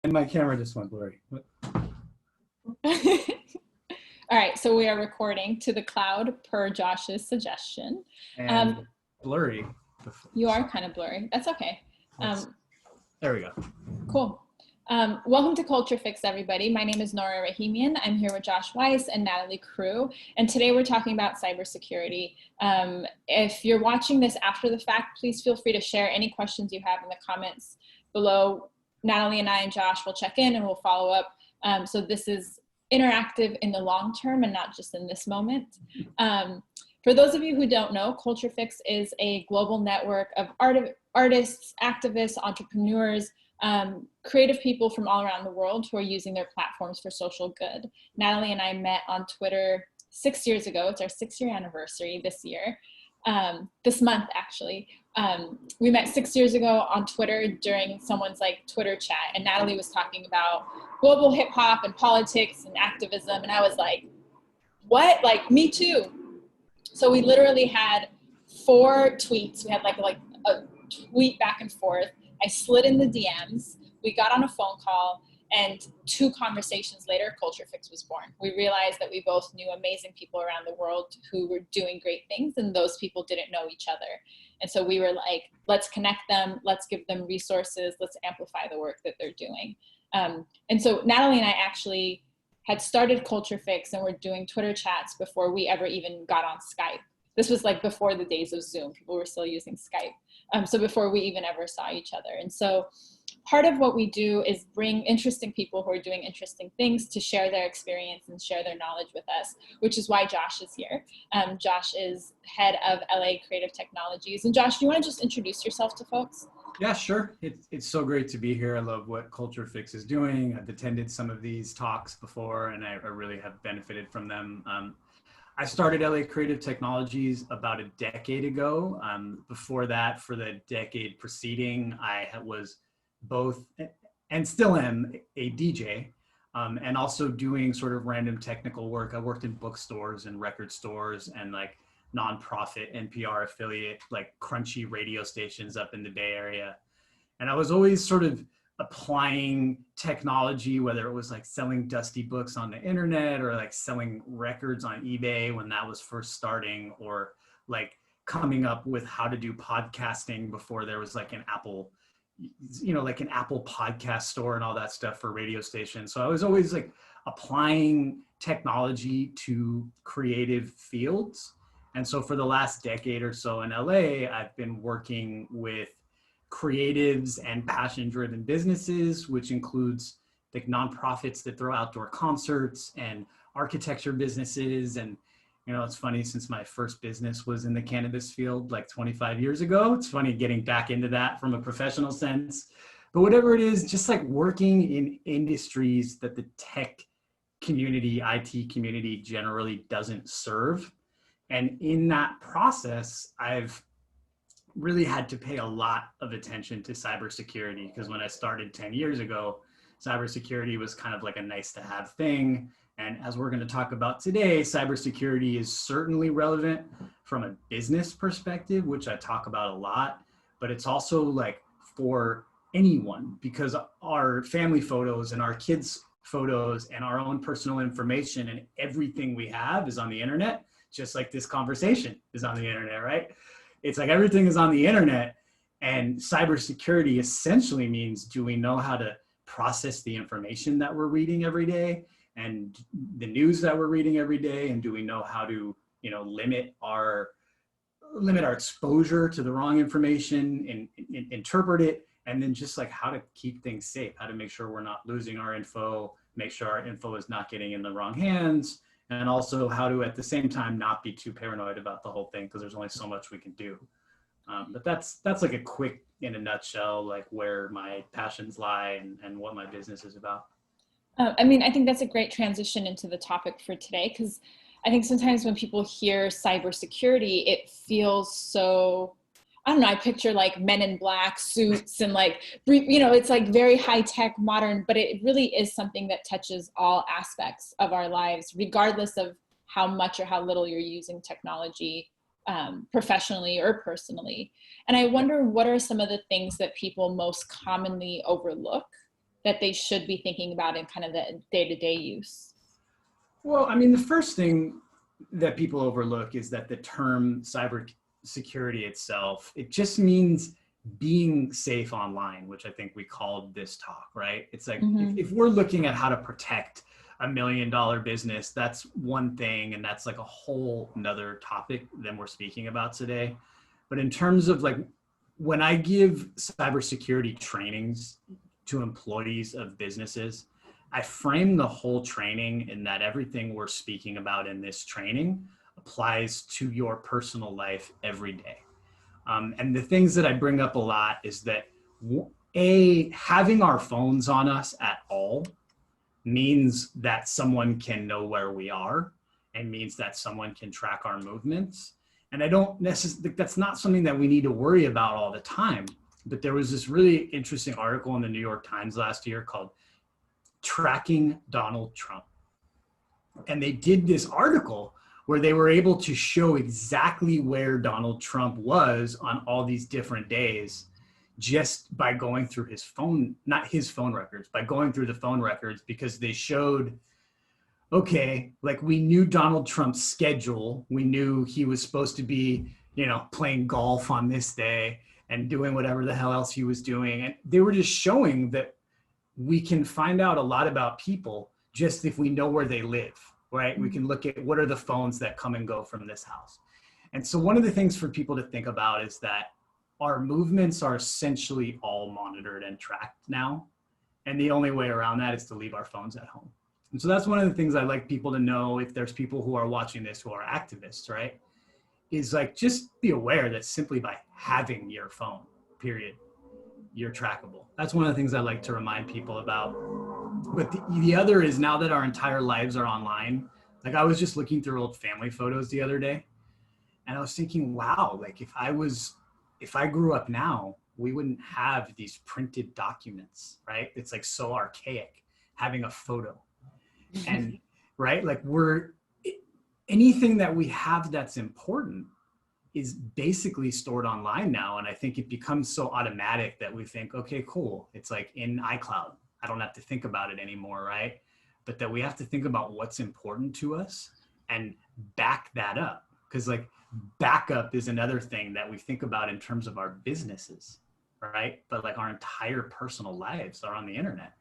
And my camera just went blurry. All right, so we are recording to the cloud per Josh's suggestion. And blurry. You are kind of blurry. That's okay. There we go. Cool. Welcome to CultureFix, everybody. My name is NoraRahimian. I'm here with Josh Weiss and Natalie Crue, and today we're talking about cybersecurity. If you're watching this after the fact, please feel free to share any questions you have in the comments below. Natalie and I and Josh will check in and we'll follow up. So this is interactive in the long term and not just in this moment. For those of you who don't know, CultureFix is a global network of artists, activists, entrepreneurs, creative people from all around the world who are using their platforms for social good. Natalie and I met on Twitter 6 years ago. It's our 6-year anniversary this year, this month actually. We met 6 years ago on Twitter during someone's Twitter chat, and Natalie was talking about global hip hop and politics and activism, and I was like, what? Me too. So we literally had 4 tweets. We had a tweet back and forth. I slid in the DMs. We got on a phone call, and 2 conversations later, CultureFix was born. We realized that we both knew amazing people around the world who were doing great things, and those people didn't know each other. And so we were like, let's connect them, let's give them resources, let's amplify the work that they're doing. And so Natalie and I actually had started CultureFix and were doing Twitter chats before we ever even got on Skype. This was before the days of Zoom. People were still using Skype. So before we even ever saw each other. And so part of what we do is bring interesting people who are doing interesting things to share their experience and share their knowledge with us, which is why Josh is here. Josh is head of LA Creative Technologies. And Josh, do you want to just introduce yourself to folks? Yeah, sure. It's so great to be here. I love what CultureFix is doing. I've attended some of these talks before, and I really have benefited from them. I started LA Creative Technologies about a decade ago. Before that, for the decade preceding, I was both, and still am, a DJ, and also doing sort of random technical work. I worked in bookstores and record stores and nonprofit NPR affiliate, crunchy radio stations up in the Bay Area. And I was always sort of applying technology, whether it was selling dusty books on the internet or selling records on eBay when that was first starting, or coming up with how to do podcasting before there was an Apple, an Apple podcast store and all that stuff for radio stations. So I was always applying technology to creative fields. And so for the last decade or so in LA, I've been working with creatives and passion-driven businesses, which includes nonprofits that throw outdoor concerts and architecture businesses. And it's funny, since my first business was in the cannabis field 25 years ago. It's funny getting back into that from a professional sense. But whatever it is, just working in industries that the tech community, IT community generally doesn't serve. And in that process, I've really had to pay a lot of attention to cybersecurity, because when I started 10 years ago, cybersecurity was kind of a nice to have thing. And as we're going to talk about today, cybersecurity is certainly relevant from a business perspective, which I talk about a lot, but it's also for anyone, because our family photos and our kids' photos and our own personal information and everything we have is on the internet, just like this conversation is on the internet, right? It's everything is on the internet, and cybersecurity essentially means, do we know how to process the information that we're reading every day and the news that we're reading every day? And do we know how to, limit our exposure to the wrong information and interpret it? And then just how to keep things safe, how to make sure we're not losing our info, make sure our info is not getting in the wrong hands, and also how to, at the same time, not be too paranoid about the whole thing, because there's only so much we can do. But that's a quick, in a nutshell, where my passions lie and what my business is about. I think that's a great transition into the topic for today, because I think sometimes when people hear cybersecurity, it feels so, I don't know, I picture men in black suits and it's very high tech, modern, but it really is something that touches all aspects of our lives, regardless of how much or how little you're using technology professionally or personally. And I wonder, what are some of the things that people most commonly overlook that they should be thinking about in kind of the day-to-day use? Well, I mean, the first thing that people overlook is that the term cybersecurity itself, it just means being safe online, which I think we called this talk, right? It's like, if we're looking at how to protect $1 million business, that's one thing. And that's like a whole nother topic than we're speaking about today. But in terms of like, when I give cybersecurity trainings to employees of businesses, I frame the whole training in that everything we're speaking about in this training applies to your personal life every day. And the things that I bring up a lot is that having our phones on us at all means that someone can know where we are and means that someone can track our movements. And I don't necessarily, that's not something that we need to worry about all the time. But there was this really interesting article in the New York Times last year called Tracking Donald Trump. And they did this article where they were able to show exactly where Donald Trump was on all these different days just by going through his phone, not his phone records, by going through the phone records, because they showed, okay, like we knew Donald Trump's schedule. We knew he was supposed to be, you know, playing golf on this day and doing whatever the hell else he was doing. And they were just showing that we can find out a lot about people just if we know where they live, right? We can look at what are the phones that come and go from this house. And so one of the things for people to think about is that our movements are essentially all monitored and tracked now. And the only way around that is to leave our phones at home. And so that's one of the things I like people to know, if there's people who are watching this who are activists, right? Is like, just be aware that simply by having your phone, period, you're trackable. That's one of the things I like to remind people about. But the other is, now that our entire lives are online, like I was just looking through old family photos the other day, and I was thinking, wow, like if I grew up now, we wouldn't have these printed documents, right? It's like so archaic having a photo. And right, like anything that we have that's important is basically stored online now. And I think it becomes so automatic that we think, okay, cool. It's like in iCloud. I don't have to think about it anymore, right? But that we have to think about what's important to us and back that up. Because like backup is another thing that we think about in terms of our businesses, right? But like our entire personal lives are on the internet.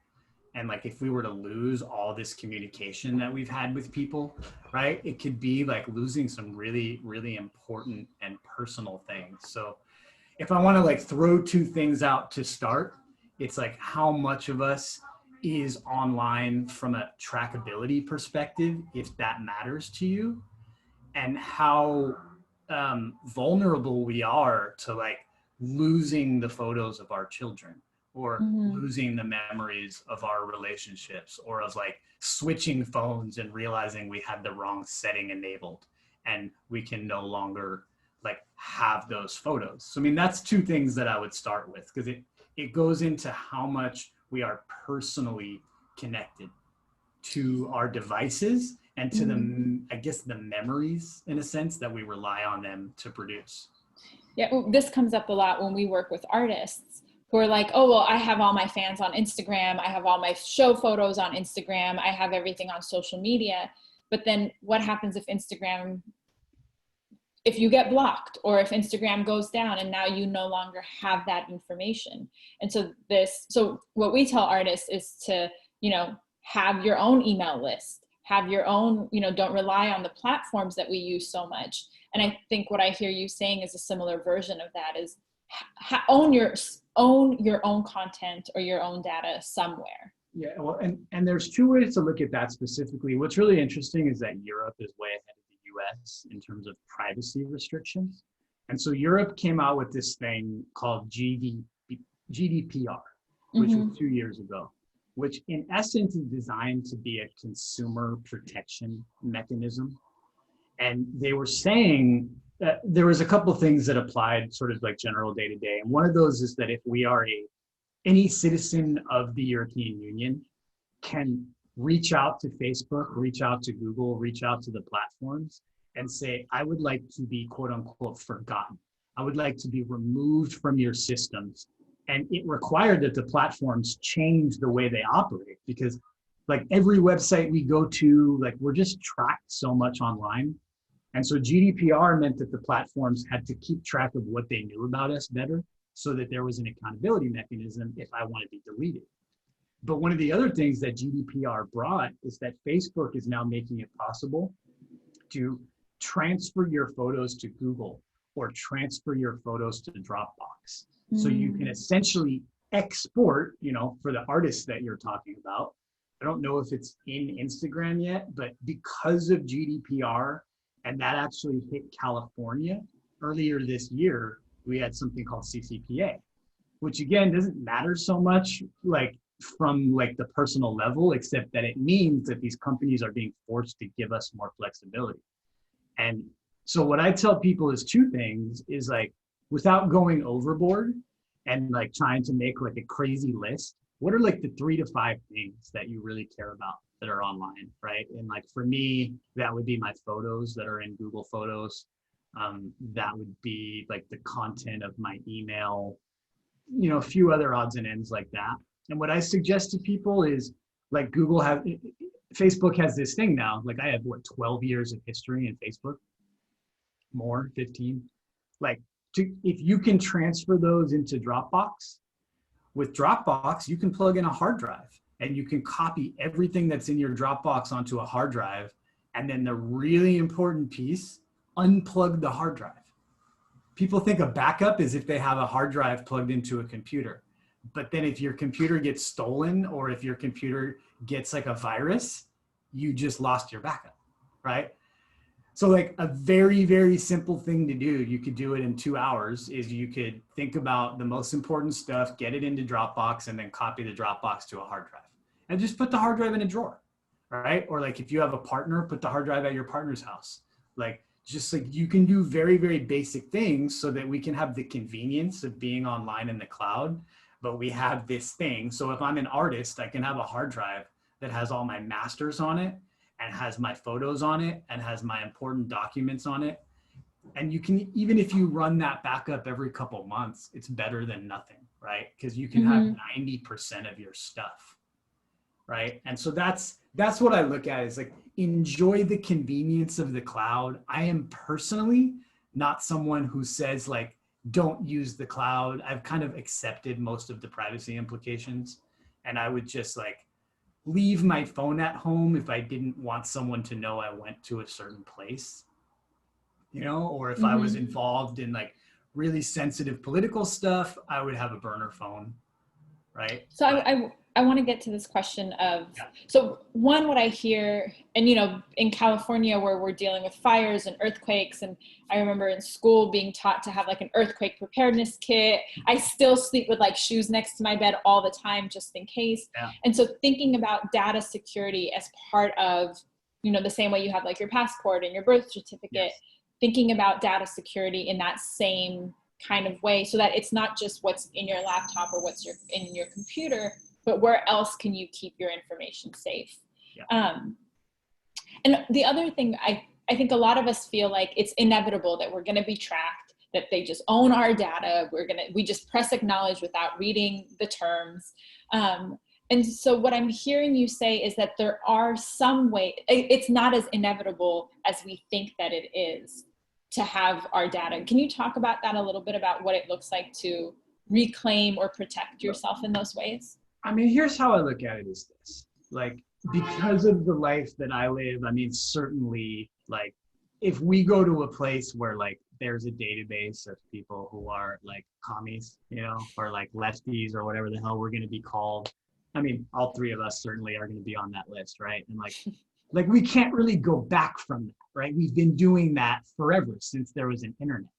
And like, if we were to lose all this communication that we've had with people, right, it could be like losing some really, really important and personal things. So if I want to like throw two things out to start, it's like how much of us is online from a trackability perspective, if that matters to you, and how vulnerable we are to like losing the photos of our children, or losing the memories of our relationships, or of like switching phones and realizing we had the wrong setting enabled and we can no longer like have those photos. So I mean, that's two things that I would start with, because it goes into how much we are personally connected to our devices and to the, I guess, the memories in a sense that we rely on them to produce. Yeah, well, this comes up a lot when we work with artists who are like, oh, well, I have all my fans on Instagram. I have all my show photos on Instagram. I have everything on social media. But then what happens if you get blocked, or if Instagram goes down and now you no longer have that information? And so what we tell artists is to, you know, have your own email list, have your own, you know, don't rely on the platforms that we use so much. And I think what I hear you saying is a similar version of that, is own your own content or your own data somewhere. Yeah, well, and there's two ways to look at that specifically. What's really interesting is that Europe is way ahead of the US in terms of privacy restrictions. And so Europe came out with this thing called Gdpr, which was 2 years ago, which in essence is designed to be a consumer protection mechanism. And they were saying that there was a couple of things that applied sort of like general day to day. And one of those is that if we are any citizen of the European Union can reach out to Facebook, reach out to Google, reach out to the platforms and say, I would like to be quote unquote forgotten. I would like to be removed from your systems And it required that the platforms change the way they operate, because like every website we go to, like we're just tracked so much online. And so GDPR meant that the platforms had to keep track of what they knew about us better, so that there was an accountability mechanism if I want to be deleted. But one of the other things that GDPR brought is that Facebook is now making it possible to transfer your photos to Google or transfer your photos to Dropbox. So you can essentially export, you know, for the artists that you're talking about. I don't know if it's in Instagram yet, but because of GDPR, and that actually hit California earlier this year, we had something called CCPA, which again doesn't matter so much like from like the personal level, except that it means that these companies are being forced to give us more flexibility. And so what I tell people is two things, is like, without going overboard and like trying to make like a crazy list, what are like the 3 to 5 things that you really care about that are online, right? And like for me, that would be my photos that are in Google Photos. That would be like the content of my email, you know, a few other odds and ends like that. And what I suggest to people is like Facebook has this thing now, like I have what, 12 years of history in Facebook, more, 15. Like if you can transfer those into Dropbox, with Dropbox, you can plug in a hard drive and you can copy everything that's in your Dropbox onto a hard drive. And then the really important piece, unplug the hard drive. People think a backup is if they have a hard drive plugged into a computer. But then if your computer gets stolen or if your computer gets like a virus, you just lost your backup, right? So like a very, very simple thing to do, you could do it in 2 hours, is you could think about the most important stuff, get it into Dropbox, and then copy the Dropbox to a hard drive. And just put the hard drive in a drawer, right? Or like if you have a partner, put the hard drive at your partner's house. Like just like you can do very, very basic things so that we can have the convenience of being online in the cloud, but we have this thing. So if I'm an artist, I can have a hard drive that has all my masters on it, and has my photos on it, and has my important documents on it. And you can, even if you run that backup every couple months, it's better than nothing, right? Because you can have 90% of your stuff, right? And so that's what I look at, is like, enjoy the convenience of the cloud. I am personally not someone who says like, don't use the cloud. I've kind of accepted most of the privacy implications, and I would just like, leave my phone at home if I didn't want someone to know I went to a certain place, you know, or if I was involved in like really sensitive political stuff, I would have a burner phone, right? So I want to get to this question of, so one, what I hear, and you know, in California where we're dealing with fires and earthquakes, and I remember in school being taught to have like an earthquake preparedness kit. I still sleep with like shoes next to my bed all the time, just in case. Yeah. And so thinking about data security as part of, you know, the same way you have like your passport and your birth certificate, thinking about data security in that same kind of way, so that it's not just what's in your laptop or what's in your computer, but where else can you keep your information safe? And the other thing, I think a lot of us feel like it's inevitable that we're going to be tracked, that they just own our data. We just press acknowledge without reading the terms. And so what I'm hearing you say is that there are some way, it's not as inevitable as we think that it is to have our data. Can you talk about that a little bit, about what it looks like to reclaim or protect yourself in those ways? I mean, here's how I look at it, is this, like, because of the life that I live, I mean, certainly, like, if we go to a place where, like, there's a database of people who are, like, commies, you know, or, like, lefties or whatever the hell we're going to be called, I mean, all three of us certainly are going to be on that list, right? And, like, we can't really go back from that, right? We've been doing that forever, since there was an internet.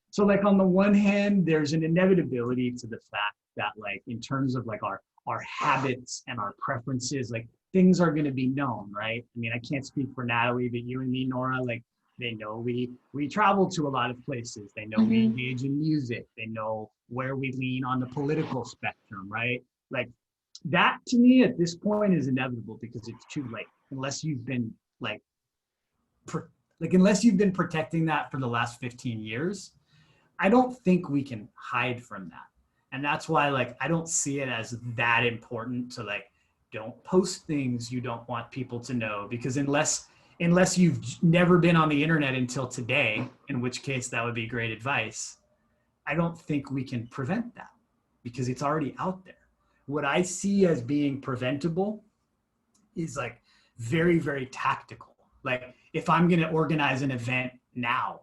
So, like, on the one hand, there's an inevitability to the fact that, like, in terms of like our habits and our preferences, like, things are going to be known, right? I mean, I can't speak for Natalie, but you and me, Nora, like, they know we travel to a lot of places. They know we engage in music. They know where we lean on the political spectrum, right? Like, that to me at this point is inevitable, because it's too late, unless you've been unless you've been protecting that for the last 15 years. I don't think we can hide from that. And that's why, like, I don't see it as that important to, like, don't post things you don't want people to know, because unless you've never been on the internet until today, in which case that would be great advice, I don't think we can prevent that because it's already out there. What I see as being preventable is like very, very tactical. Like if I'm going to organize an event now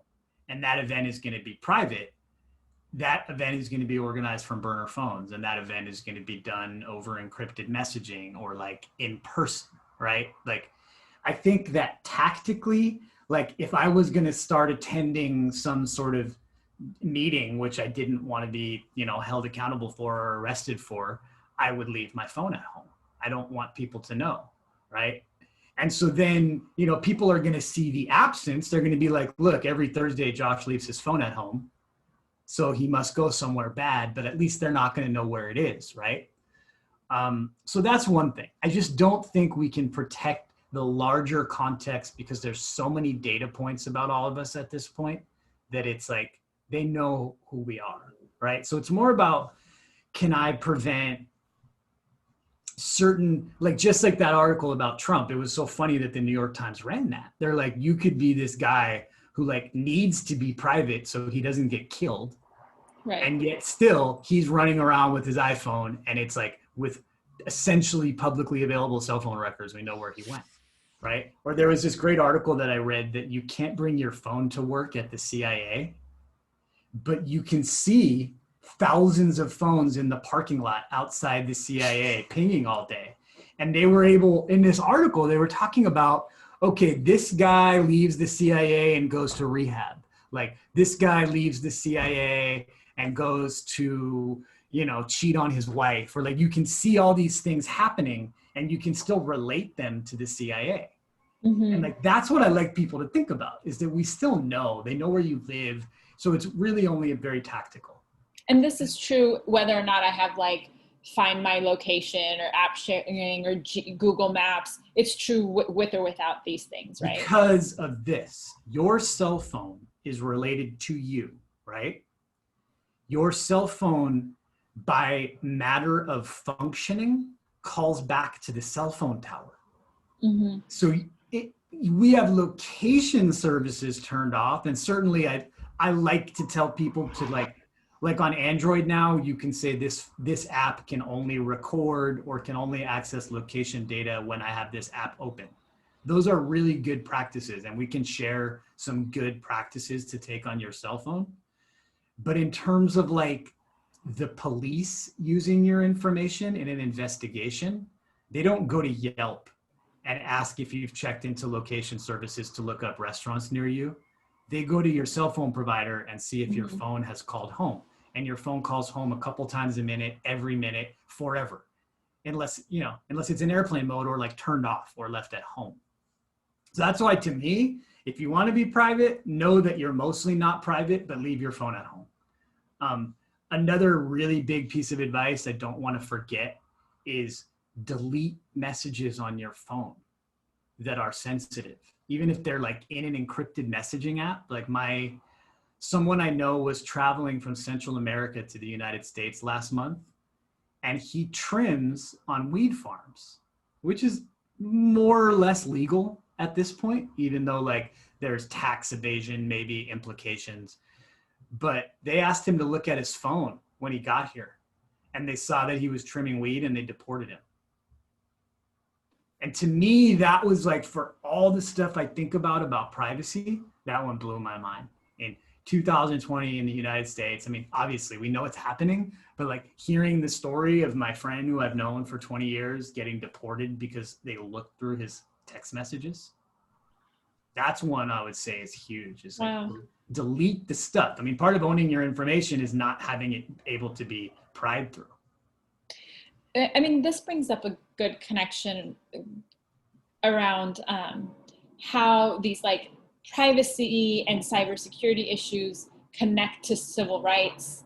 and that event is going to be private, that event is going to be organized from burner phones, and that event is going to be done over encrypted messaging or like in person, right? Like I think that tactically, like if I was going to start attending some sort of meeting, which I didn't want to be, held accountable for or arrested for, I would leave my phone at home. I don't want people to know, right? And so then, people are going to see the absence. They're going to be like, look, every Thursday, Josh leaves his phone at home. So he must go somewhere bad, but at least they're not going to know where it is, right? So that's one thing. I just don't think we can protect the larger context because there's so many data points about all of us at this point that it's like they know who we are, right? So it's more about, can I prevent certain, like just like that article about Trump, it was so funny that the New York Times ran that. They're like, you could be this guy who like needs to be private so he doesn't get killed. Right. And yet still he's running around with his iPhone, and it's like with essentially publicly available cell phone records, we know where he went, right? Or there was this great article that I read that you can't bring your phone to work at the CIA, but you can see thousands of phones in the parking lot outside the CIA pinging all day. And they were able, in this article, they were talking about, okay, this guy leaves the CIA and goes to rehab. Like this guy leaves the CIA and goes to, cheat on his wife, or like you can see all these things happening and you can still relate them to the CIA. Mm-hmm. And like, that's what I like people to think about, is that we still know, they know where you live. So it's really only very tactical. And this is true whether or not I have like Find My Location or app sharing or Google Maps. It's true with or without these things, right? Because of this, your cell phone is related to you, right? Your cell phone, by matter of functioning, calls back to the cell phone tower. Mm-hmm. So we have location services turned off, and certainly I like to tell people to like on Android now, you can say this app can only record or can only access location data when I have this app open. Those are really good practices, and we can share some good practices to take on your cell phone. But in terms of like the police using your information in an investigation, they don't go to Yelp and ask if you've checked into location services to look up restaurants near you. They go to your cell phone provider and see if your phone has called home. And your phone calls home a couple times a minute, every minute, forever. Unless it's in airplane mode or like turned off or left at home. So that's why, to me, if you want to be private, know that you're mostly not private, but leave your phone at home. Another really big piece of advice I don't want to forget is delete messages on your phone that are sensitive, even if they're like in an encrypted messaging app. Like someone I know was traveling from Central America to the United States last month, and he trims on weed farms, which is more or less legal at this point, even though like there's tax evasion, maybe implications. But they asked him to look at his phone when he got here, and they saw that he was trimming weed, and they deported him. And to me, that was like, for all the stuff I think about privacy, that one blew my mind. In 2020 in the United States, I mean, obviously we know it's happening, but like hearing the story of my friend who I've known for 20 years getting deported because they looked through his text messages, that's one I would say is huge. Is like, wow. Delete the stuff. I mean, part of owning your information is not having it able to be pried through. I mean, this brings up a good connection around how these like privacy and cybersecurity issues connect to civil rights.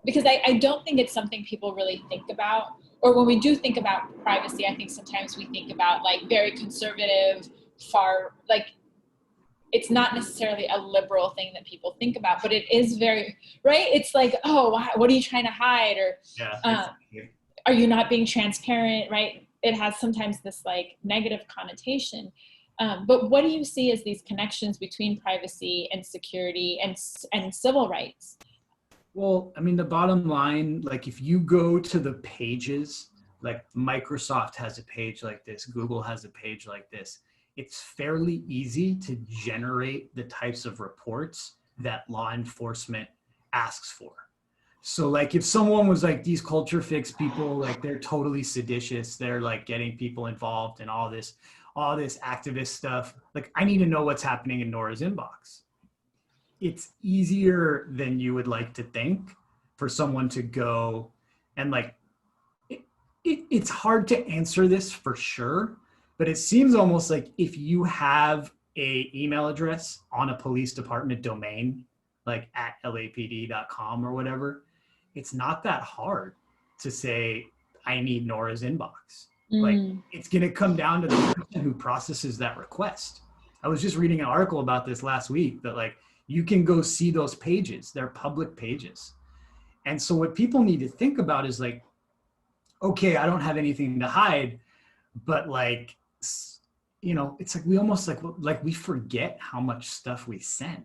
Because I don't think it's something people really think about. Or when we do think about privacy, I think sometimes we think about like very conservative, far, like it's not necessarily a liberal thing that people think about, but it is very, right? It's like, oh, what are you trying to hide? Or are you not being transparent, right? It has sometimes this like negative connotation. But what do you see as these connections between privacy and security and civil rights? Well, I mean, the bottom line, like if you go to the pages, like Microsoft has a page like this, Google has a page like this, it's fairly easy to generate the types of reports that law enforcement asks for. So like if someone was like, these CultureFix people, like they're totally seditious, they're like getting people involved in all this activist stuff, like I need to know what's happening in Nora's inbox. It's easier than you would like to think for someone to go and like, it's hard to answer this for sure, but it seems almost like if you have a email address on a police department domain, like at lapd.com or whatever, it's not that hard to say, I need Nora's inbox. Like it's going to come down to the person who processes that request. I was just reading an article about this last week that like, you can go see those pages. They're public pages. And so what people need to think about is like, okay, I don't have anything to hide, but like, you know, it's like we almost like we forget how much stuff we send,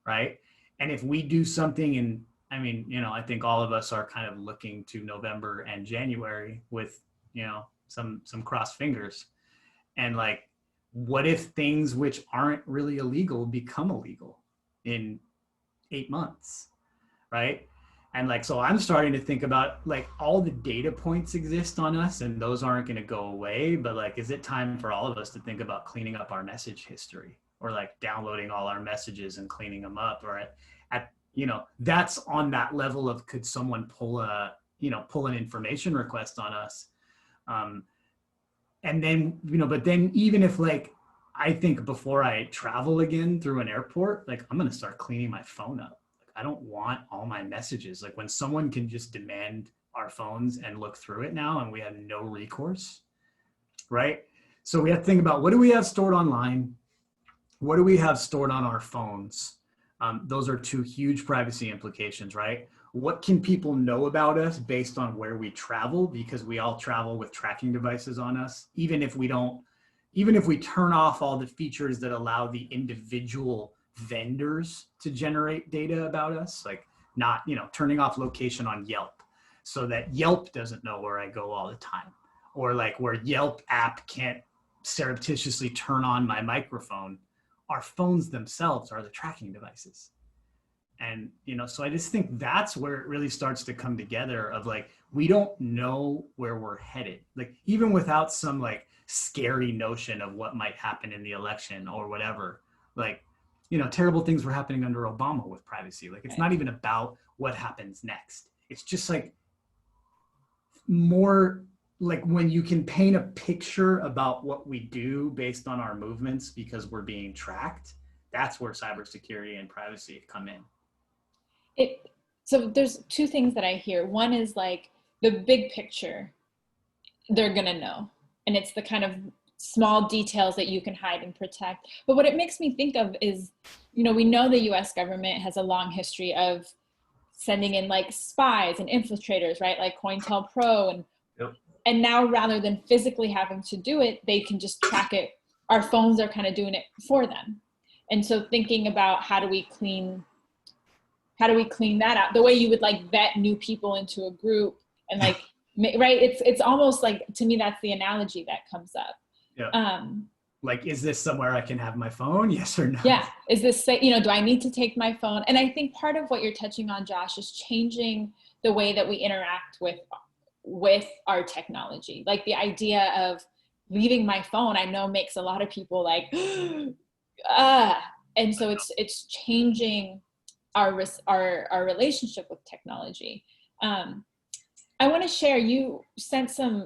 right? And if we do something, and I mean, you know, I think all of us are kind of looking to November and January with, you know, some crossed fingers. And like, what if things which aren't really illegal become illegal in 8 months, right? And like, so I'm starting to think about like all the data points exist on us and those aren't going to go away, but like, is it time for all of us to think about cleaning up our message history or like downloading all our messages and cleaning them up? Or at you know, that's on that level of, could someone pull an information request on us? And then, you know, but then even if like, I think before I travel again through an airport, like I'm going to start cleaning my phone up. I don't want all my messages. Like when someone can just demand our phones and look through it now and we have no recourse, right? So we have to think about, what do we have stored online? What do we have stored on our phones? Those are two huge privacy implications, right? What can people know about us based on where we travel? Because we all travel with tracking devices on us, even if we turn off all the features that allow the individual vendors to generate data about us, like not, you know, turning off location on Yelp so that Yelp doesn't know where I go all the time, or like where Yelp app can't surreptitiously turn on my microphone. Our phones themselves are the tracking devices. And, you know, so I just think that's where it really starts to come together of like, we don't know where we're headed. Like even without some like scary notion of what might happen in the election or whatever, like, you know, terrible things were happening under Obama with privacy. Like, it's not even about what happens next. It's just like more like when you can paint a picture about what we do based on our movements because we're being tracked, that's where cybersecurity and privacy come in. So there's two things that I hear. One is like the big picture, they're gonna know. And it's the kind of small details that you can hide and protect. But what it makes me think of is, you know, we know the US government has a long history of sending in like spies and infiltrators, right? Like COINTELPRO and now rather than physically having to do it, they can just track it. Our phones are kind of doing it for them. And so thinking about how do we clean that out? The way you would like vet new people into a group and like, right? It's almost like, to me, that's the analogy that comes up. Yeah. Like, is this somewhere I can have my phone? Yes or no? Yeah. Is this, you know, do I need to take my phone? And I think part of what you're touching on, Josh, is changing the way that we interact with our technology. Like the idea of leaving my phone, I know makes a lot of people like, and so it's changing our relationship with technology. I want to share, you sent some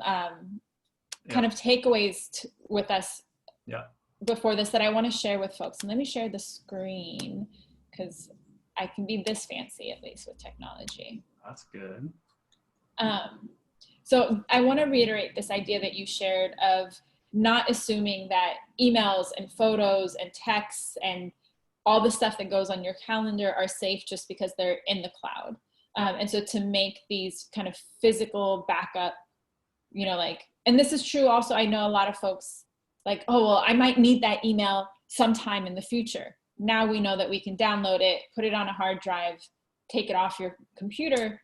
kind of takeaways with us before this that I want to share with folks. And let me share the screen because I can be this fancy, at least with technology. That's good. So I want to reiterate this idea that you shared of not assuming that emails and photos and texts and all the stuff that goes on your calendar are safe just because they're in the cloud. And so to make these kind of physical backup, you know, like, and this is true also, I know a lot of folks like, oh, well, I might need that email sometime in the future. Now we know that we can download it, put it on a hard drive, take it off your computer,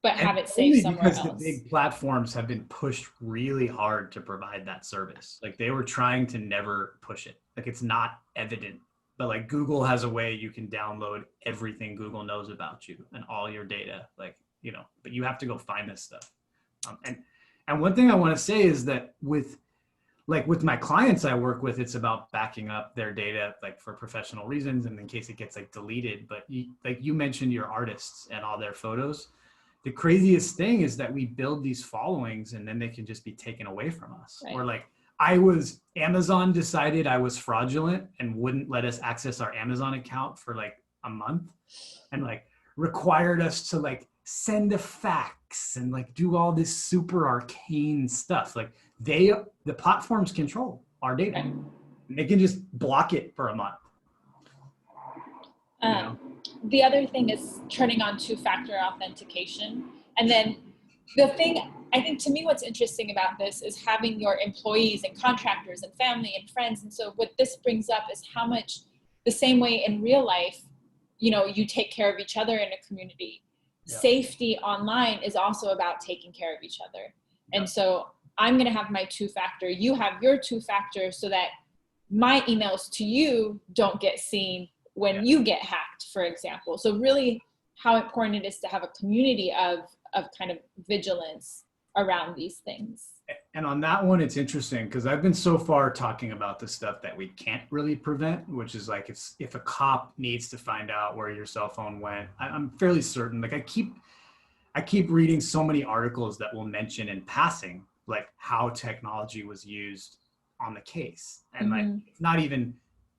but have it saved somewhere else. Because the big platforms have been pushed really hard to provide that service. Like they were trying to never push it. Like it's not evident, but like Google has a way you can download everything Google knows about you and all your data, like, you know, but you have to go find this stuff. And one thing I want to say is that with my clients I work with, it's about backing up their data, like for professional reasons and in case it gets like deleted. But like you mentioned your artists and all their photos. The craziest thing is that we build these followings and then they can just be taken away from us. Right. Or like Amazon decided I was fraudulent and wouldn't let us access our Amazon account for like a month and like required us to like send a fax and like do all this super arcane stuff. Like the platforms control our data. And they can just block it for a month. You know? The other thing is turning on two-factor authentication. And then the thing, I think to me what's interesting about this is having your employees and contractors and family and friends. And so what this brings up is how much the same way in real life, you know, you take care of each other in a community. Yeah. Safety online is also about taking care of each other. Yeah. And so I'm going to have my two-factor, you have your two-factor so that my emails to you don't get seen when you get hacked, for example. So really how important it is to have a community of kind of vigilance around these things. And on that one, it's interesting because I've been so far talking about the stuff that we can't really prevent, which is like if a cop needs to find out where your cell phone went, I'm fairly certain, like I keep reading so many articles that will mention in passing, like how technology was used on the case. And like, it's not even,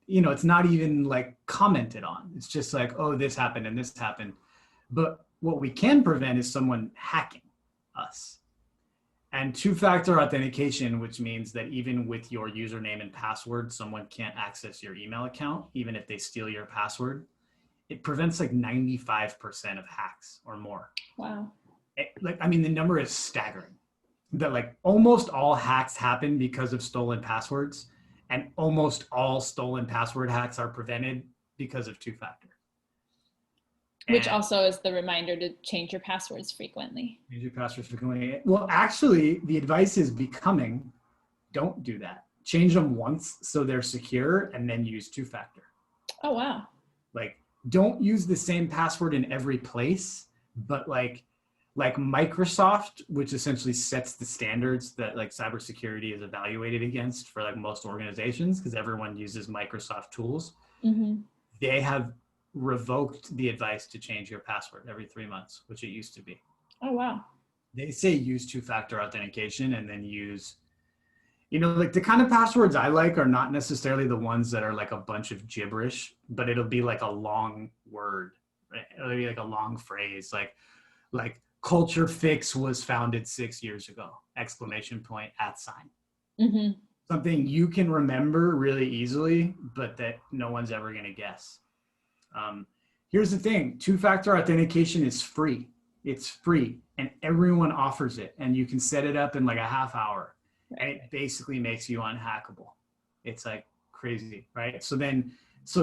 you know, it's not even like commented on. It's just like, oh, this happened and this happened. But what we can prevent is someone hacking us. And two-factor authentication, which means that even with your username and password, someone can't access your email account, even if they steal your password. It prevents like 95% of hacks or more. Wow. I mean, the number is staggering. That like almost all hacks happen because of stolen passwords. And almost all stolen password hacks are prevented because of two-factor. Which also is the reminder to change your passwords frequently. Change your passwords frequently. Well, actually, the advice is becoming, don't do that. Change them once so they're secure and then use two-factor. Oh, wow. Like, don't use the same password in every place, but like Microsoft, which essentially sets the standards that like cybersecurity is evaluated against for like most organizations, because everyone uses Microsoft tools. They have revoked the advice to change your password every 3 months, which it used to be. Oh, wow. They say use two-factor authentication and then use, you know, like the kind of passwords I like are not necessarily the ones that are like a bunch of gibberish, but it'll be like a long word, right? It'll be like a long phrase, like CultureFix was founded 6 years ago, ! @ Something you can remember really easily, but that no one's ever going to guess. Here's the thing, two-factor authentication is free. It's free and everyone offers it and you can set it up in like a half hour and it basically makes you unhackable. It's like crazy, right? So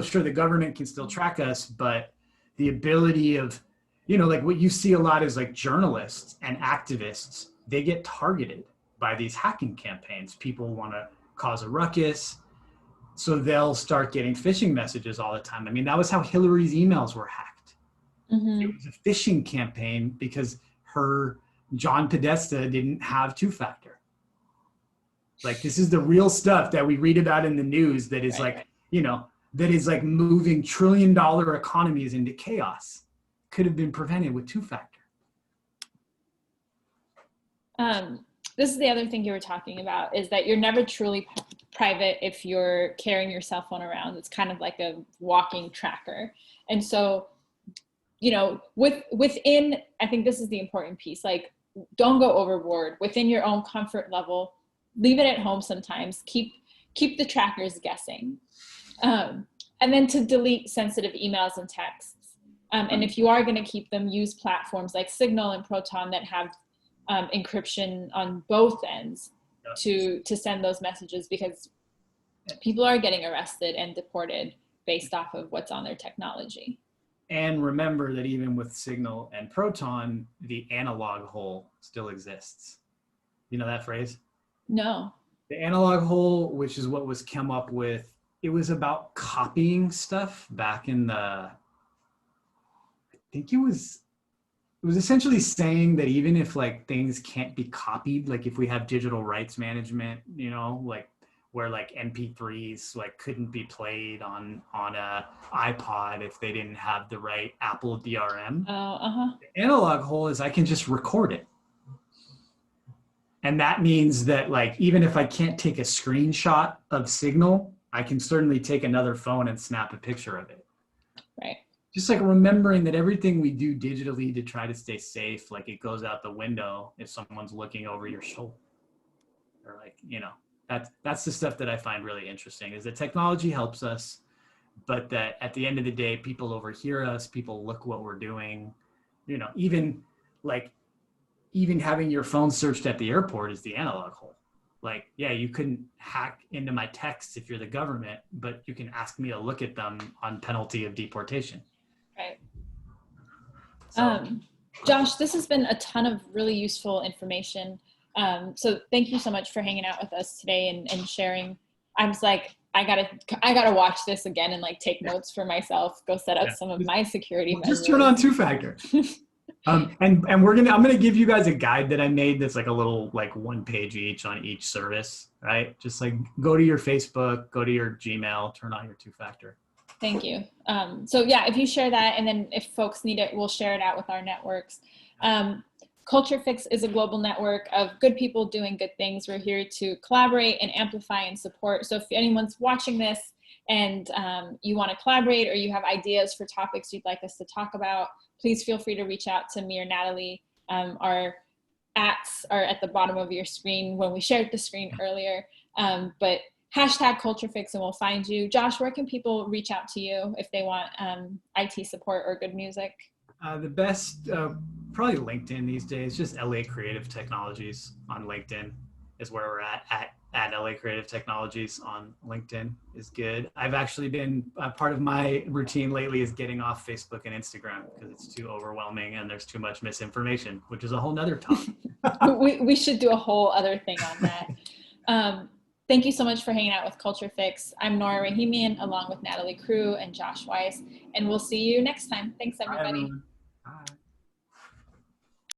sure, the government can still track us, but the ability of, you know, like what you see a lot is like journalists and activists, they get targeted by these hacking campaigns. People want to cause a ruckus. So they'll start getting phishing messages all the time. I mean, that was how Hillary's emails were hacked. It was a phishing campaign because her John Podesta didn't have two-factor. Like this is the real stuff that we read about in the news that is like, you know, that is like moving $1 trillion economies into chaos. Could have been prevented with two-factor. This is the other thing you were talking about, is that you're never truly private if you're carrying your cell phone around. It's kind of like a walking tracker. And so, you know, within, I think this is the important piece, like don't go overboard within your own comfort level, leave it at home sometimes, keep the trackers guessing. And And then to delete sensitive emails and texts. And if you are going to keep them, use platforms like Signal and Proton that have encryption on both ends to send those messages, because people are getting arrested and deported based off of what's on their technology. And remember that even with Signal and Proton, the analog hole still exists. You know that phrase? No. The analog hole, which is what was come up with, it was about copying stuff back in the, I think it was essentially saying that even if like things can't be copied, like if we have digital rights management, you know, like where like MP3s like couldn't be played on a iPod if they didn't have the right Apple DRM. The analog hole is I can just record it. And that means that like, even if I can't take a screenshot of Signal, I can certainly take another phone and snap a picture of it. Right. Just like remembering that everything we do digitally to try to stay safe, like it goes out the window if someone's looking over your shoulder. Or like, you know, that's the stuff that I find really interesting, is that technology helps us, but that at the end of the day, people overhear us, people look what we're doing, you know, even having your phone searched at the airport is the analog hole. Like, yeah, you couldn't hack into my texts if you're the government, but you can ask me to look at them on penalty of deportation. Right. So, Josh, this has been a ton of really useful information. So thank you so much for hanging out with us today and sharing. I was like, I gotta watch this again and like take notes for myself, go set up some of my security measures. Just turn on two-factor. And I'm gonna give you guys a guide that I made that's like a little like 1 page each on each service, right? Just like go to your Facebook, go to your Gmail, turn on your two-factor. Thank you. So yeah, if you share that, and then if folks need it, we'll share it out with our networks. CultureFix is a global network of good people doing good things. We're here to collaborate and amplify and support. So if anyone's watching this and you want to collaborate, or you have ideas for topics you'd like us to talk about, please feel free to reach out to me or Natalie. Our @ are at the bottom of your screen when we shared the screen earlier. But hashtag CultureFix and we'll find you. Josh, where can people reach out to you if they want IT support or good music? The best, probably LinkedIn these days. Just LA Creative Technologies on LinkedIn is where we're at LA Creative Technologies on LinkedIn is good. I've actually been, part of my routine lately is getting off Facebook and Instagram because it's too overwhelming and there's too much misinformation, which is a whole nother topic. we should do a whole other thing on that. Thank you so much for hanging out with CultureFix. I'm Nora Rahimian along with Natalie Crue and Josh Weiss, and we'll see you next time. Thanks everybody.